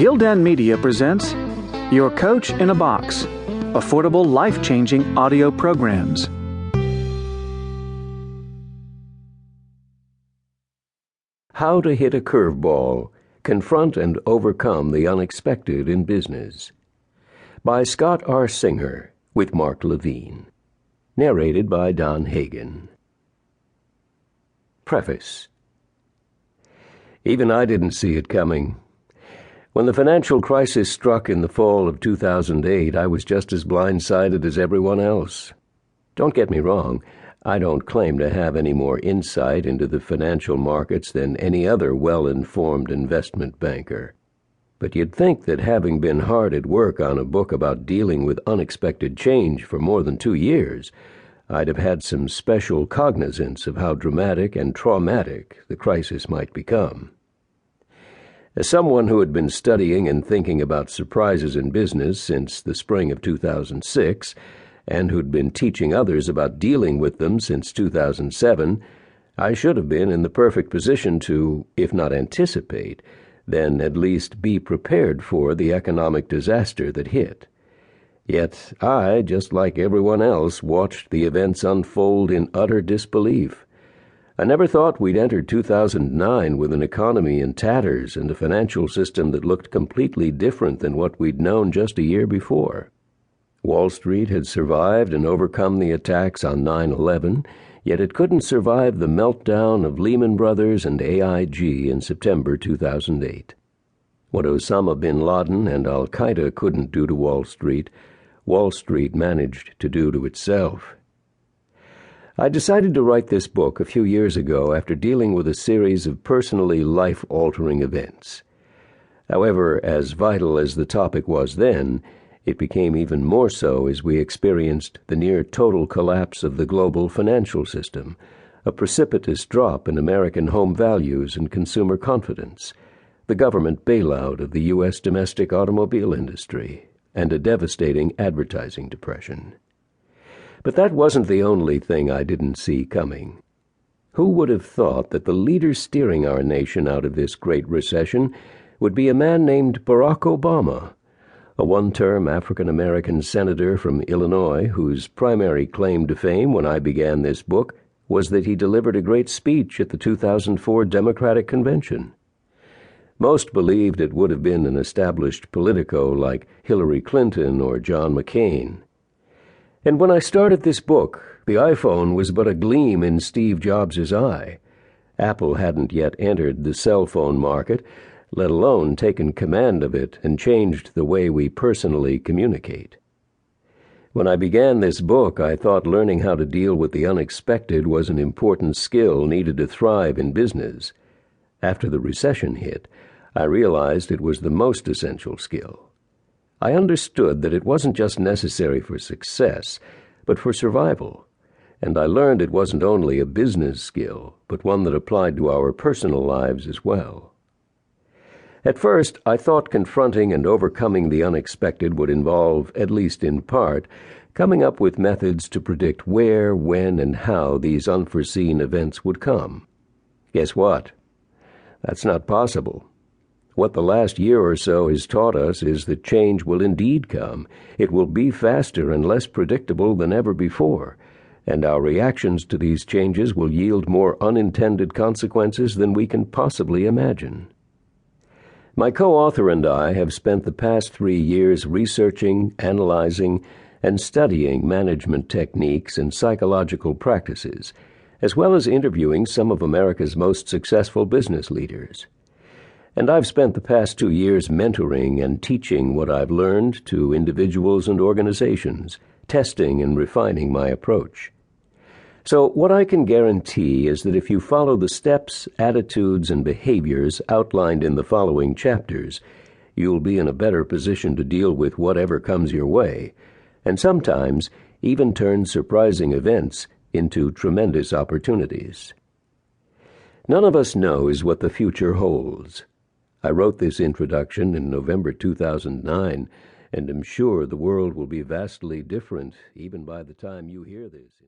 Gildan Media presents Your Coach in a Box, affordable, life-changing audio programs. How to Hit a Curveball, Confront and Overcome the Unexpected in Business, by Scott R. Singer, with Mark Levine. Narrated by Don Hagen. Preface. Even I didn't see it coming. When the financial crisis struck in the fall of 2008, I was just as blindsided as everyone else. Don't get me wrong, I don't claim to have any more insight into the financial markets than any other well-informed investment banker. But you'd think that having been hard at work on a book about dealing with unexpected change for more than 2 years, I'd have had some special cognizance of how dramatic and traumatic the crisis might become. As someone who had been studying and thinking about surprises in business since the spring of 2006, and who'd been teaching others about dealing with them since 2007, I should have been in the perfect position to, if not anticipate, then at least be prepared for the economic disaster that hit. Yet I, just like everyone else, watched the events unfold in utter disbelief. I never thought we'd entered 2009 with an economy in tatters and a financial system that looked completely different than what we'd known just a year before. Wall Street had survived and overcome the attacks on 9/11, yet it couldn't survive the meltdown of Lehman Brothers and AIG in September 2008. What Osama bin Laden and Al-Qaeda couldn't do to Wall Street managed to do to itself. I decided to write this book a few years ago after dealing with a series of personally life-altering events. However, as vital as the topic was then, it became even more so as we experienced the near-total collapse of the global financial system, a precipitous drop in American home values and consumer confidence, the government bailout of the U.S. domestic automobile industry, and a devastating advertising depression. But that wasn't the only thing I didn't see coming. Who would have thought that the leader steering our nation out of this great recession would be a man named Barack Obama, a one-term African-American senator from Illinois whose primary claim to fame when I began this book was that he delivered a great speech at the 2004 Democratic Convention. Most believed it would have been an established politico like Hillary Clinton or John McCain. And when I started this book, the iPhone was but a gleam in Steve Jobs' eye. Apple hadn't yet entered the cell phone market, let alone taken command of it and changed the way we personally communicate. When I began this book, I thought learning how to deal with the unexpected was an important skill needed to thrive in business. After the recession hit, I realized it was the most essential skill. I understood that it wasn't just necessary for success, but for survival, and I learned it wasn't only a business skill, but one that applied to our personal lives as well. At first, I thought confronting and overcoming the unexpected would involve, at least in part, coming up with methods to predict where, when, and how these unforeseen events would come. Guess what? That's not possible. What the last year or so has taught us is that change will indeed come. It will be faster and less predictable than ever before, and our reactions to these changes will yield more unintended consequences than we can possibly imagine. My co-author and I have spent the past 3 years researching, analyzing, and studying management techniques and psychological practices, as well as interviewing some of America's most successful business leaders. And I've spent the past 2 years mentoring and teaching what I've learned to individuals and organizations, testing and refining my approach. So what I can guarantee is that if you follow the steps, attitudes, and behaviors outlined in the following chapters, you'll be in a better position to deal with whatever comes your way, and sometimes even turn surprising events into tremendous opportunities. None of us knows what the future holds. I wrote this introduction in November 2009, and am sure the world will be vastly different even by the time you hear this.